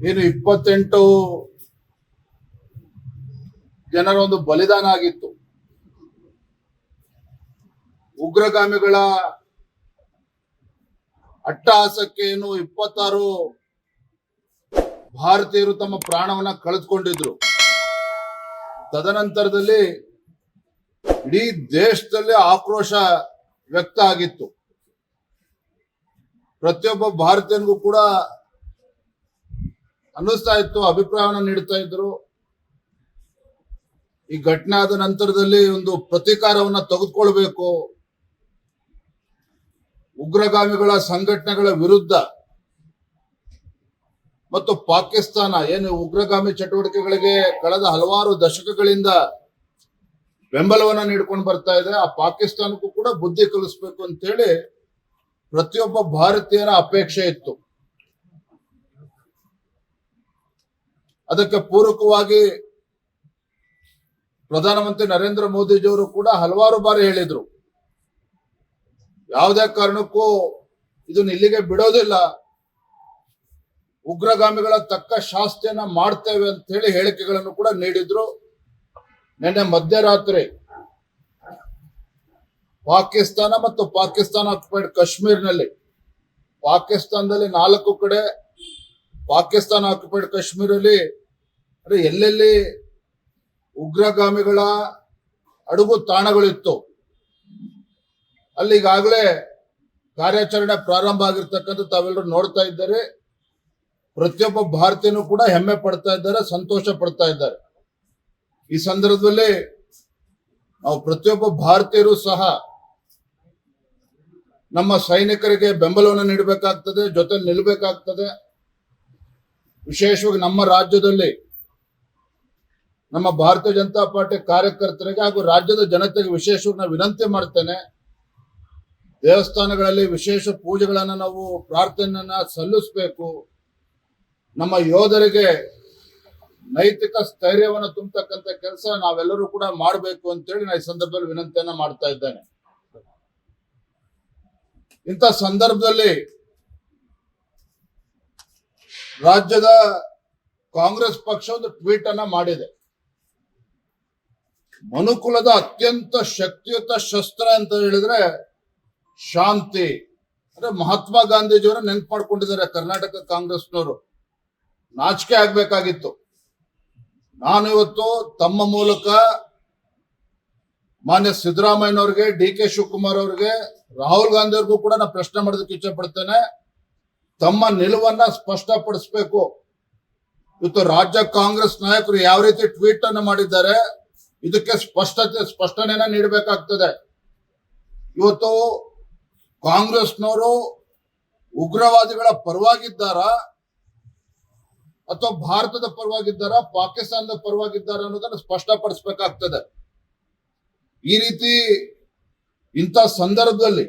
ಏನು 28 ಜನರ ಒಂದು ಬಲಿದಾನ ಆಗಿತ್ತು. ಉಗ್ರಗಾಮಿಗಳ ಅಟ್ಟಹಾಸಕ್ಕೆ ಏನು 26 ಭಾರತೀಯರು ತಮ್ಮ ಪ್ರಾಣವನ್ನ ಕಳೆದುಕೊಂಡಿದ್ರು. ತದನಂತರದಲ್ಲಿ ಇಡೀ ದೇಶದಲ್ಲಿ ಆಕ್ರೋಶ ವ್ಯಕ್ತ ಆಗಿತ್ತು. ಪ್ರತಿಯೊಬ್ಬ ಭಾರತೀಯನಿಗೂ ಕೂಡ ಅನ್ನಿಸ್ತಾ ಇತ್ತು, ಅಭಿಪ್ರಾಯವನ್ನು ನೀಡ್ತಾ ಇದ್ರು, ಈ ಘಟನೆ ಆದ ನಂತರದಲ್ಲಿ ಒಂದು ಪ್ರತೀಕಾರವನ್ನ ತೆಗೆದುಕೊಳ್ಬೇಕು, ಉಗ್ರಗಾಮಿಗಳ ಸಂಘಟನೆಗಳ ವಿರುದ್ಧ ಮತ್ತು ಪಾಕಿಸ್ತಾನ ಏನು ಉಗ್ರಗಾಮಿ ಚಟುವಟಿಕೆಗಳಿಗೆ ಕಳೆದ ಹಲವಾರು ದಶಕಗಳಿಂದ ಬೆಂಬಲವನ್ನ ನೀಡ್ಕೊಂಡು ಬರ್ತಾ ಇದೆ, ಆ ಪಾಕಿಸ್ತಾನಕ್ಕೂ ಕೂಡ ಬುದ್ಧಿ ಕಲಿಸ್ಬೇಕು ಅಂತೇಳಿ ಪ್ರತಿಯೊಬ್ಬ ಭಾರತೀಯರ ಅಪೇಕ್ಷೆ ಇತ್ತು. ಅದಕ್ಕೆ ಪೂರಕವಾಗಿ ಪ್ರಧಾನಮಂತ್ರಿ ನರೇಂದ್ರ ಮೋದಿಜಿಯವರು ಕೂಡ ಹಲವಾರು ಬಾರಿ ಹೇಳಿದ್ರು, ಯಾವುದೇ ಕಾರಣಕ್ಕೂ ಇದನ್ನ ಇಲ್ಲಿಗೆ ಬಿಡೋದಿಲ್ಲ, ಉಗ್ರಗಾಮಿಗಳ ತಕ್ಕ ಶಾಸ್ತಿಯನ್ನ ಮಾಡ್ತೇವೆ ಅಂತ ಹೇಳಿ ಹೇಳಿಕೆಗಳನ್ನು ಕೂಡ ನೀಡಿದ್ರು. ನಿನ್ನೆ ಮಧ್ಯರಾತ್ರಿ ಪಾಕಿಸ್ತಾನ ಮತ್ತು ಪಾಕಿಸ್ತಾನ ಆಕ್ಯುಪೈಡ್ ಕಾಶ್ಮೀರ್ನಲ್ಲಿ, ಪಾಕಿಸ್ತಾನದಲ್ಲಿ 4 ಕಡೆ, ಪಾಕಿಸ್ತಾನ ಆಕ್ಯುಪೈಡ್ ಕಾಶ್ಮೀರಲ್ಲಿ ಎಲ್ಲೆಲ್ಲಿ ಉಗ್ರಗಾಮಿಗಳ ಅಡುಗು ತಾಣಗಳಿತ್ತು ಅಲ್ಲಿ ಈಗಾಗಲೇ ಕಾರ್ಯಾಚರಣೆ ಪ್ರಾರಂಭ ಆಗಿರ್ತಕ್ಕಂಥ ತಾವೆಲ್ಲರೂ ನೋಡ್ತಾ ಇದ್ದಾರೆ. ಪ್ರತಿಯೊಬ್ಬ ಭಾರತೀಯನೂ ಕೂಡ ಹೆಮ್ಮೆ ಪಡ್ತಾ ಇದ್ದಾರೆ, ಸಂತೋಷ ಪಡ್ತಾ ಇದ್ದಾರೆ. ಈ ಸಂದರ್ಭದಲ್ಲಿ ನಾವು ಪ್ರತಿಯೊಬ್ಬ ಭಾರತೀಯರು ಸಹ ನಮ್ಮ ಸೈನಿಕರಿಗೆ ಬೆಂಬಲವನ್ನು ನೀಡಬೇಕಾಗ್ತದೆ, ಜೊತೆ ನಿಲ್ಲಬೇಕಾಗ್ತದೆ. ವಿಶೇಷವಾಗಿ ನಮ್ಮ ರಾಜ್ಯದಲ್ಲಿ ನಮ್ಮ ಭಾರತೀಯ ಜನತಾ ಪಾರ್ಟಿ ಕಾರ್ಯಕರ್ತರಿಗೆ ಹಾಗೂ ರಾಜ್ಯದ ಜನತೆಗೆ ವಿಶೇಷವಾಗಿ ನಾನು ವಿನಂತಿ ಮಾಡ್ತೇನೆ, ದೇವಸ್ಥಾನಗಳಲ್ಲಿ ವಿಶೇಷ ಪೂಜೆಗಳನ್ನು ನಾವು ಪ್ರಾರ್ಥನೆಯನ್ನ ಸಲ್ಲಿಸಬೇಕು. ನಮ್ಮ ಯೋಧರಿಗೆ ನೈತಿಕ ಸ್ಥೈರ್ಯವನ್ನು ತುಂಬತಕ್ಕಂಥ ಕೆಲಸ ನಾವೆಲ್ಲರೂ ಕೂಡ ಮಾಡಬೇಕು ಅಂತೇಳಿ ನಾನು ಈ ಸಂದರ್ಭದಲ್ಲಿ ವಿನಂತಿಯನ್ನ ಮಾಡ್ತಾ ಇದ್ದೇನೆ. ಇಂಥ ಸಂದರ್ಭದಲ್ಲಿ ರಾಜ್ಯದ ಕಾಂಗ್ರೆಸ್ ಪಕ್ಷ ಒಂದು ಟ್ವೀಟ್ ಅನ್ನ ಮಾಡಿದೆ. ಮನುಕುಲದ ಅತ್ಯಂತ ಶಕ್ತಿಯುತ ಶಸ್ತ್ರ ಅಂತ ಹೇಳಿದ್ರೆ ಶಾಂತಿ. ಅಂದ್ರೆ ಮಹಾತ್ಮ ಗಾಂಧೀಜಿಯವರ ನೆನ್ಪು ಮಾಡ್ಕೊಂಡಿದ್ದಾರೆ ಕರ್ನಾಟಕ ಕಾಂಗ್ರೆಸ್ನವರು. ನಾಚಿಕೆ ಆಗ್ಬೇಕಾಗಿತ್ತು. ನಾನು ಇವತ್ತು ತಮ್ಮ ಮೂಲಕ ಮಾನ್ಯ ಸಿದ್ದರಾಮಯ್ಯನವ್ರಿಗೆ, ಡಿ.ಕೆ. ಶಿವಕುಮಾರ್ ಅವ್ರಿಗೆ, ರಾಹುಲ್ ಗಾಂಧಿ ಅವ್ರಿಗೂ ಕೂಡ ನಾನು ಪ್ರಶ್ನೆ ಮಾಡೋದಕ್ಕೆ ಇಚ್ಛೆ ಪಡ್ತೇನೆ. ತಮ್ಮ ನಿಲುವನ್ನ ಸ್ಪಷ್ಟಪಡಿಸಬೇಕು. ಇವತ್ತು ರಾಜ್ಯ ಕಾಂಗ್ರೆಸ್ ನಾಯಕರು ಯಾವ ರೀತಿ ಟ್ವೀಟ್ ಅನ್ನು ಮಾಡಿದ್ದಾರೆ, ಇದಕ್ಕೆ ಸ್ಪಷ್ಟನೆಯನ್ನ ನೀಡಬೇಕಾಗ್ತದೆ. ಇವತ್ತು ಕಾಂಗ್ರೆಸ್ನವರು ಉಗ್ರವಾದಿಗಳ ಪರವಾಗಿದ್ದಾರಾ ಅಥವಾ ಭಾರತದ ಪರವಾಗಿದ್ದಾರಾ, ಪಾಕಿಸ್ತಾನದ ಪರವಾಗಿದ್ದಾರಾ ಅನ್ನೋದನ್ನು ಸ್ಪಷ್ಟಪಡಿಸಬೇಕಾಗ್ತದೆ. ಈ ರೀತಿ ಇಂಥ ಸಂದರ್ಭದಲ್ಲಿ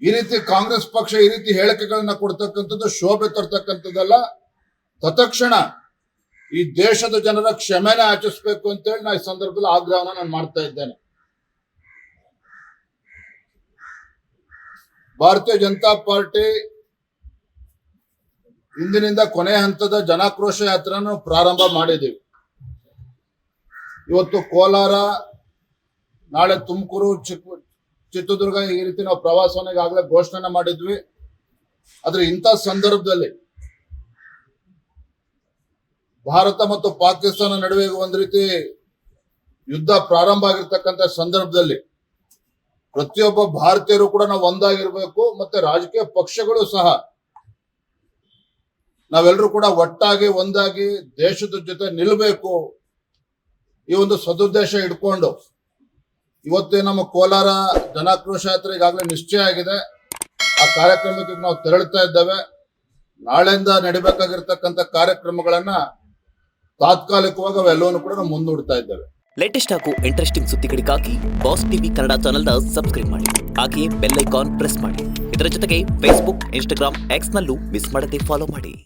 ಈ ರೀತಿ ಕಾಂಗ್ರೆಸ್ ಪಕ್ಷ ಈ ರೀತಿ ಹೇಳಿಕೆಗಳನ್ನ ಕೊಡ್ತಕ್ಕಂಥದ್ದು ಶೋಭೆ ತರ್ತಕ್ಕಂಥದ್ದಲ್ಲ. ತತ್ಕ್ಷಣ ಈ ದೇಶದ ಜನರ ಕ್ಷಮೆನ ಯಾಚಿಸಬೇಕು ಅಂತೇಳಿ ನಾನು ಈ ಸಂದರ್ಭದಲ್ಲಿ ಆಗ್ರಹವನ್ನು ನಾನು ಮಾಡ್ತಾ ಇದ್ದೇನೆ. ಭಾರತೀಯ ಜನತಾ ಪಾರ್ಟಿ ಇಂದಿನಿಂದ ಕೊನೆ ಹಂತದ ಜನಾಕ್ರೋಶ ಯಾತ್ರೆಯನ್ನು ಪ್ರಾರಂಭ ಮಾಡಿದ್ದೀವಿ. ಇವತ್ತು ಕೋಲಾರ, ನಾಳೆ ತುಮಕೂರು, ಚಿತ್ರದುರ್ಗ ಈ ರೀತಿ ನಾವು ಪ್ರವಾಸವನ್ನು ಈಗಾಗಲೇ ಘೋಷಣೆ ಮಾಡಿದ್ವಿ. ಆದ್ರೆ ಇಂಥ ಸಂದರ್ಭದಲ್ಲಿ ಭಾರತ ಮತ್ತು ಪಾಕಿಸ್ತಾನ ನಡುವೆ ಒಂದು ರೀತಿ ಯುದ್ಧ ಪ್ರಾರಂಭ ಆಗಿರ್ತಕ್ಕಂಥ ಸಂದರ್ಭದಲ್ಲಿ ಪ್ರತಿಯೊಬ್ಬ ಭಾರತೀಯರು ಕೂಡ ನಾವು ಒಂದಾಗಿರ್ಬೇಕು. ಮತ್ತೆ ರಾಜಕೀಯ ಪಕ್ಷಗಳು ಸಹ ನಾವೆಲ್ಲರೂ ಕೂಡ ಒಟ್ಟಾಗಿ ಒಂದಾಗಿ ದೇಶದ ಜೊತೆ ನಿಲ್ಲಬೇಕು. ಈ ಒಂದು ಸದುದ್ದೇಶ ಇಟ್ಕೊಂಡು ಇವತ್ತೇ ನಮ್ಮ ಕೋಲಾರ ಜನಾಕ್ರೋಶ ಯಾತ್ರೆ ಈಗಾಗಲೇ ನಿಶ್ಚಯ ಆಗಿದೆ. ಆ ಕಾರ್ಯಕ್ರಮಕ್ಕೆ ನಾವು ತೆರಳುತ್ತಾ ಇದ್ದೇವೆ. ನಾಳೆಯಿಂದ ನಡಿಬೇಕಾಗಿರ್ತಕ್ಕಂಥ ಕಾರ್ಯಕ್ರಮಗಳನ್ನ ತಾತ್ಕಾಲಿಕವಾಗಿ ಅವೆಲ್ಲವನ್ನು ಕೂಡ ನಾವು ಮುಂದೂಡ್ತಾ ಇದ್ದೇವೆ. ಲೇಟೆಸ್ಟ್ ಹಾಗೂ ಇಂಟ್ರೆಸ್ಟಿಂಗ್ ಸುದ್ದಿಗಳಿಗಾಗಿ ಬಾಸ್ ಟಿವಿ ಕನ್ನಡ ಚಾನೆಲ್ನ ಸಬ್ಸ್ಕ್ರೈಬ್ ಮಾಡಿ. ಹಾಗೆಯೇ ಬೆಲ್ ಐಕಾನ್ ಪ್ರೆಸ್ ಮಾಡಿ. ಇದರ ಜೊತೆಗೆ ಫೇಸ್ಬುಕ್, ಇನ್ಸ್ಟಾಗ್ರಾಮ್, ಎಕ್ಸ್ ನಲ್ಲೂ ಮಿಸ್ ಮಾಡದೆ ಫಾಲೋ ಮಾಡಿ.